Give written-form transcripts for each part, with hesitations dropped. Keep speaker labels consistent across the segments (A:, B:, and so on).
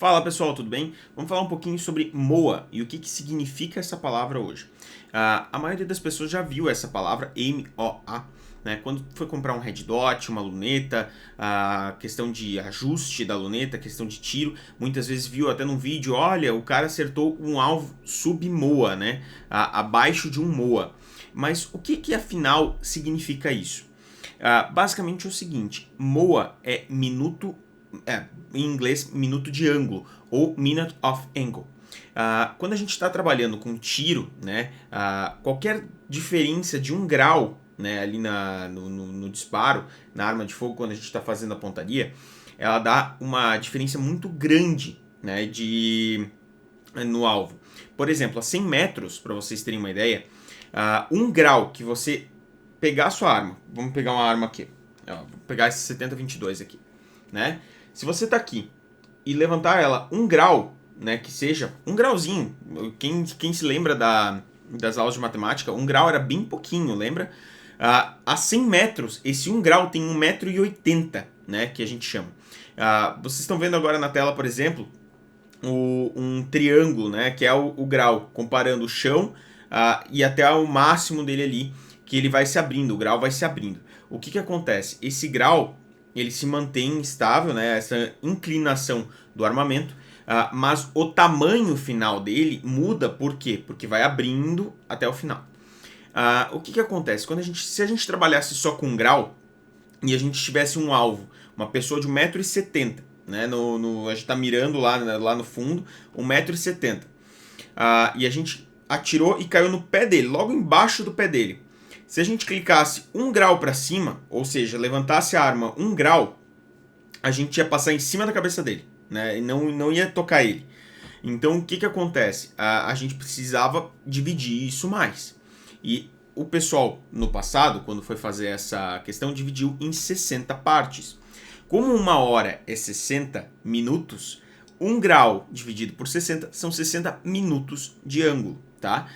A: Fala pessoal, tudo bem? Vamos falar um pouquinho sobre MOA e o que significa essa palavra hoje. A maioria das pessoas já viu essa palavra, M-O-A, né? Quando foi comprar um red dot, uma luneta, a questão de ajuste da luneta, questão de tiro, muitas vezes viu até num vídeo, olha, o cara acertou um alvo sub-MOA, né? Abaixo de um MOA. Mas o que afinal significa isso? Basicamente é o seguinte, MOA é minuto, em inglês, minuto de ângulo, ou minute of angle. Quando a gente está trabalhando com tiro, né, qualquer diferença de 1 grau, né, ali no disparo, na arma de fogo, quando a gente está fazendo a pontaria, ela dá uma diferença muito grande, né, no alvo. Por exemplo, a 100 metros, para vocês terem uma ideia, 1 grau que você pegar a sua arma, vamos pegar uma arma aqui, vou pegar esse 70-22 aqui, né? Se você tá aqui e levantar ela 1 grau, né, que seja um grauzinho, quem se lembra das aulas de matemática, 1 grau era bem pouquinho, lembra? A 100 metros, esse 1 grau tem 1,80 m, né, que a gente chama. Vocês estão vendo agora na tela, por exemplo, um triângulo, né, que é o grau, comparando o chão e até o máximo dele ali, que ele vai se abrindo, o grau vai se abrindo. O que acontece? Esse grau ele se mantém estável, né, essa inclinação do armamento, mas o tamanho final dele muda, por quê? Porque vai abrindo até o final. O que acontece? Se a gente trabalhasse só com 1 grau e a gente tivesse um alvo, uma pessoa de 1,70 m, né, a gente está mirando lá no fundo, 1,70 m, e a gente atirou e caiu no pé dele, logo embaixo do pé dele. Se a gente clicasse 1 grau para cima, ou seja, levantasse a arma 1 grau, a gente ia passar em cima da cabeça dele, né? E não ia tocar ele. Então o que acontece? A gente precisava dividir isso mais. E o pessoal no passado, quando foi fazer essa questão, dividiu em 60 partes. Como 1 hora é 60 minutos, 1 grau dividido por 60 são 60 minutos de ângulo, tá?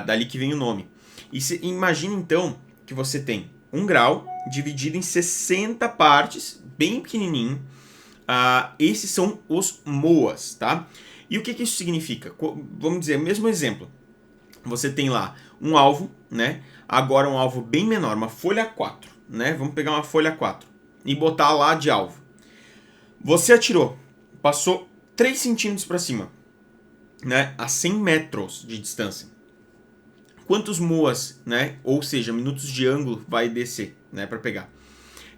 A: Dali que vem o nome. E imagine então que você tem 1 grau dividido em 60 partes, bem pequenininho. Esses são os MOAs, tá? E o que isso significa? Vamos dizer, o mesmo exemplo. Você tem lá um alvo, né? Agora um alvo bem menor, uma folha 4, né? Vamos pegar uma folha 4 e botar lá de alvo. Você atirou, passou 3 centímetros para cima, né? A 100 metros de distância. Quantos MOAs, né? Ou seja, minutos de ângulo vai descer, né? Para pegar.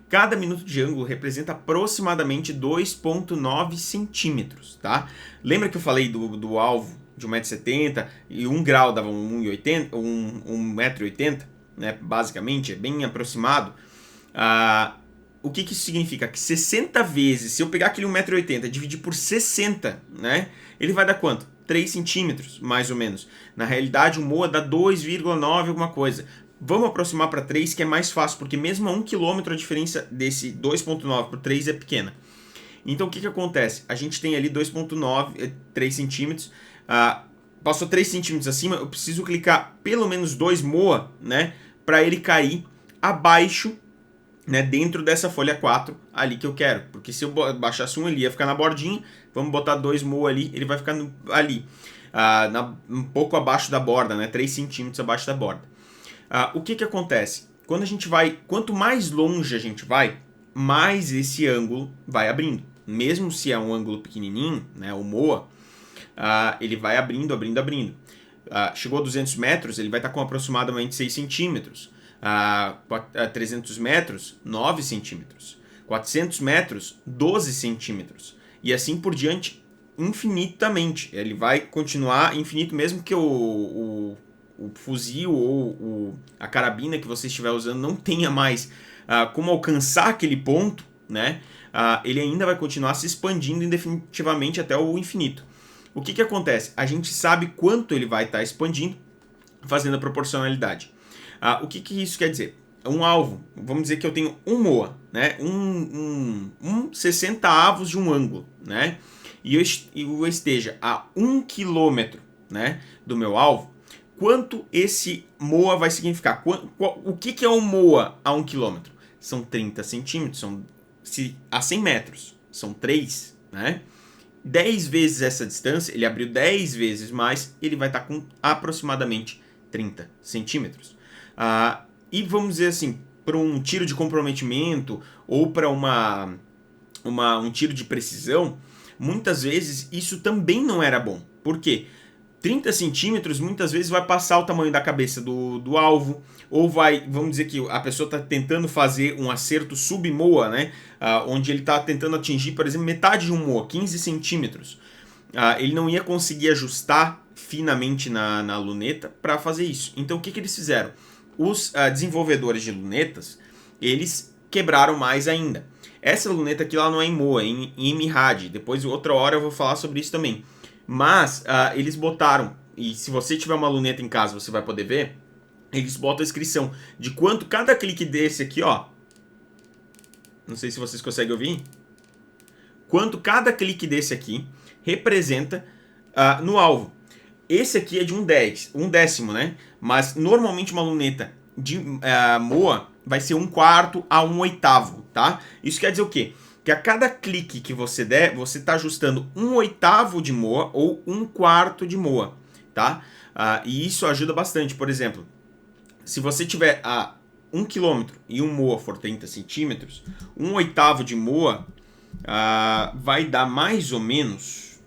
A: Cada minuto de ângulo representa aproximadamente 2,9 centímetros, tá? Lembra que eu falei do alvo de 1,70 m e 1 grau dava 1,80 m, né? Basicamente, é bem aproximado. O que isso significa? Que 60 vezes, se eu pegar aquele 1,80 m e dividir por 60, né? Ele vai dar quanto? 3 centímetros, mais ou menos. Na realidade, o MOA dá 2,9 alguma coisa. Vamos aproximar para 3, que é mais fácil, porque mesmo a 1 km a diferença desse 2,9 por 3 é pequena. Então o que acontece? A gente tem ali 2,9, 3 centímetros. Passou 3 centímetros acima, eu preciso clicar pelo menos 2 MOA, né? Para ele cair abaixo, né, dentro dessa folha 4 ali que eu quero. Porque se eu baixasse um, ele ia ficar na bordinha. Vamos botar 2 MOA ali, ele vai ficar ali. Um pouco abaixo da borda, né? 3 centímetros abaixo da borda. O que acontece? Quando a gente vai, quanto mais longe a gente vai, mais esse ângulo vai abrindo. Mesmo se é um ângulo pequenininho, né, o MOA, ele vai abrindo. Chegou a 200 metros, ele vai estar com aproximadamente 6 centímetros. 300 metros, 9 centímetros. 400 metros, 12 centímetros. E assim por diante, infinitamente. Ele vai continuar infinito, mesmo que o fuzil ou a carabina que você estiver usando não tenha mais como alcançar aquele ponto, né? Ele ainda vai continuar se expandindo indefinitivamente até o infinito. O que acontece? A gente sabe quanto ele vai estar expandindo fazendo a proporcionalidade. O que isso quer dizer? Um alvo, vamos dizer que eu tenho um MOA, né? 60 avos de um ângulo, né? E eu esteja a 1 km, né, do meu alvo. Quanto esse MOA vai significar? O que é um MOA a 1 km? São 30 centímetros, a 100 metros, são 3, né? 10 vezes essa distância, ele abriu 10 vezes mais, ele vai estar com aproximadamente 30 centímetros. E vamos dizer assim, para um tiro de comprometimento ou para um tiro de precisão, muitas vezes isso também não era bom. Por quê? 30 centímetros muitas vezes vai passar o tamanho da cabeça do alvo, ou vamos dizer que a pessoa está tentando fazer um acerto sub-moa, né? Onde ele está tentando atingir, por exemplo, metade de um moa, 15 centímetros. Ele não ia conseguir ajustar finamente na luneta para fazer isso. Então o que eles fizeram? Os desenvolvedores de lunetas, eles quebraram mais ainda. Essa luneta aqui ela não é em moa, é em MRAD. Depois, outra hora, eu vou falar sobre isso também. Mas eles botaram, e se você tiver uma luneta em casa, você vai poder ver, eles botam a descrição de quanto cada clique desse aqui, ó. Não sei se vocês conseguem ouvir. Quanto cada clique desse aqui representa no alvo. Esse aqui é de um décimo, né? Mas normalmente uma luneta de moa vai ser 1/4 a 1/8, tá? Isso quer dizer o quê? Que a cada clique que você der, você está ajustando 1/8 de moa ou 1/4 de moa, tá? E isso ajuda bastante. Por exemplo, se você tiver a 1 km e um moa for 30 centímetros, 1/8 de moa vai dar mais ou menos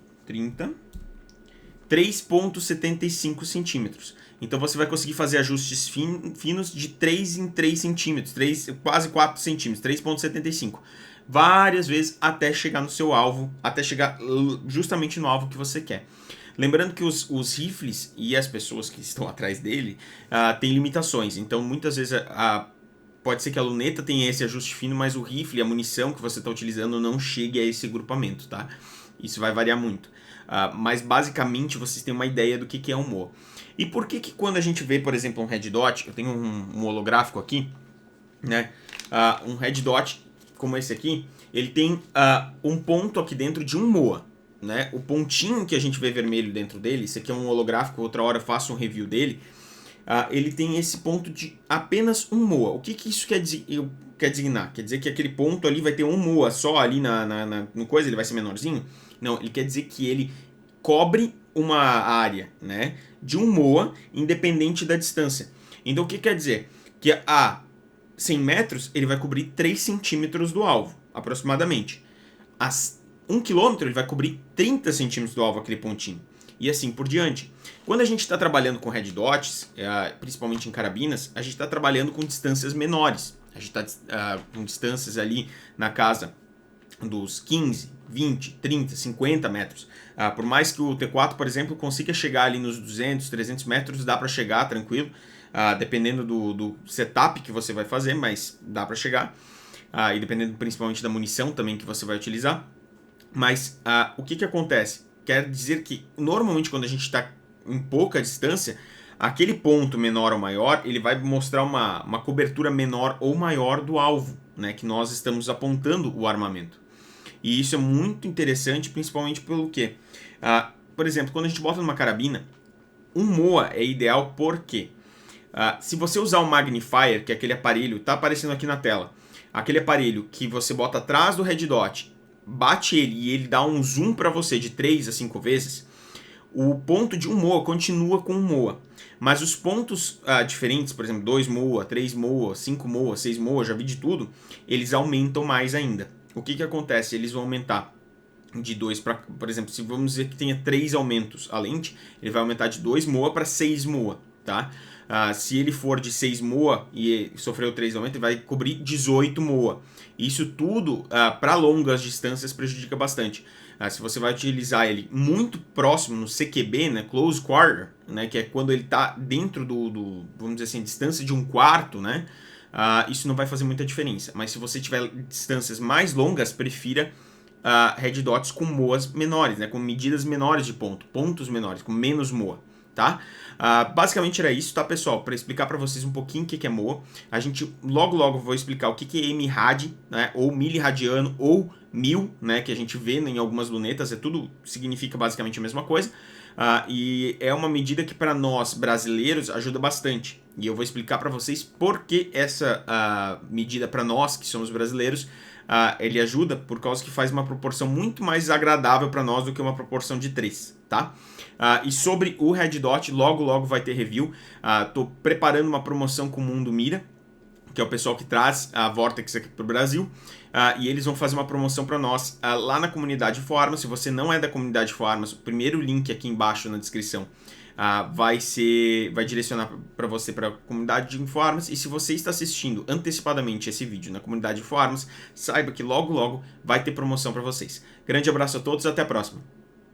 A: 3,75 centímetros. Então você vai conseguir fazer ajustes finos de 3 em 3 centímetros, quase 4 centímetros, 3,75. Várias vezes até chegar no seu alvo, até chegar justamente no alvo que você quer. Lembrando que os rifles e as pessoas que estão atrás dele têm limitações. Então muitas vezes pode ser que a luneta tenha esse ajuste fino, mas o rifle, a munição que você está utilizando não chegue a esse grupamento, tá? Isso vai variar muito. Mas basicamente vocês têm uma ideia do que é um moa. E por que quando a gente vê, por exemplo, um red dot, eu tenho um holográfico aqui, né? Um red dot como esse aqui, ele tem um ponto aqui dentro de um moa, né? O pontinho que a gente vê vermelho dentro dele, esse aqui é um holográfico, outra hora eu faço um review dele, ele tem esse ponto de apenas um moa. O que isso quer designar? Quer dizer que aquele ponto ali vai ter um moa só ali no coisa, ele vai ser menorzinho? Não, ele quer dizer que ele cobre uma área, né, de um moa, independente da distância. Então o que quer dizer? Que a 100 metros ele vai cobrir 3 centímetros do alvo, aproximadamente. A 1 quilômetro ele vai cobrir 30 centímetros do alvo, aquele pontinho. E assim por diante. Quando a gente está trabalhando com red dots, principalmente em carabinas, a gente está trabalhando com distâncias menores. A gente está com distâncias ali na casa dos 15, 20, 30, 50 metros. Por mais que o T4, por exemplo, consiga chegar ali nos 200, 300 metros, dá para chegar tranquilo, dependendo do setup que você vai fazer, mas dá para chegar. E dependendo principalmente da munição também que você vai utilizar. Mas o que acontece? Quer dizer que normalmente quando a gente está em pouca distância, aquele ponto menor ou maior, ele vai mostrar uma cobertura menor ou maior do alvo, né, que nós estamos apontando o armamento. E isso é muito interessante, principalmente pelo quê? Por exemplo, quando a gente bota numa carabina, um moa é ideal porque se você usar um magnifier, que é aquele aparelho, está aparecendo aqui na tela, aquele aparelho que você bota atrás do red dot, bate ele e ele dá um zoom para você de 3 a 5 vezes, o ponto de um moa continua com um moa. Mas os pontos diferentes, por exemplo, 2 moa, 3 moa, 5 moa, 6 moa, já vi de tudo, eles aumentam mais ainda. O que acontece? Eles vão aumentar de 2 para... Por exemplo, se vamos dizer que tenha 3 aumentos a lente, ele vai aumentar de 2 moa para 6 moa, tá? Se ele for de 6 moa e sofreu 3 aumentos, ele vai cobrir 18 moa. Isso tudo, para longas distâncias, prejudica bastante. Se você vai utilizar ele muito próximo no CQB, né, Close Quarter, né, que é quando ele está dentro vamos dizer assim, distância de 1/4, né, isso não vai fazer muita diferença. Mas se você tiver distâncias mais longas, prefira red dots com moas menores, né, com medidas menores de pontos menores, com menos moa, tá? Basicamente era isso, tá, pessoal? Para explicar para vocês um pouquinho o que é moa. A gente logo vou explicar o que é MRAD, né, ou miliradiano, ou 1000, né, que a gente vê em algumas lunetas, tudo significa basicamente a mesma coisa. E é uma medida que para nós brasileiros ajuda bastante. E eu vou explicar para vocês por que essa medida para nós que somos brasileiros ele ajuda por causa que faz uma proporção muito mais agradável para nós do que uma proporção de 3, tá? E sobre o Red Dot, logo logo vai ter review. Tô preparando uma promoção com o Mundo Mira, que é o pessoal que traz a Vortex aqui para o Brasil, e eles vão fazer uma promoção para nós lá na comunidade Formas. Se você não é da comunidade Formas, o primeiro link aqui embaixo na descrição vai direcionar para você para a comunidade de Informas. E se você está assistindo antecipadamente esse vídeo na comunidade de Informas, saiba que logo logo vai ter promoção para vocês. Grande abraço a todos, até a próxima.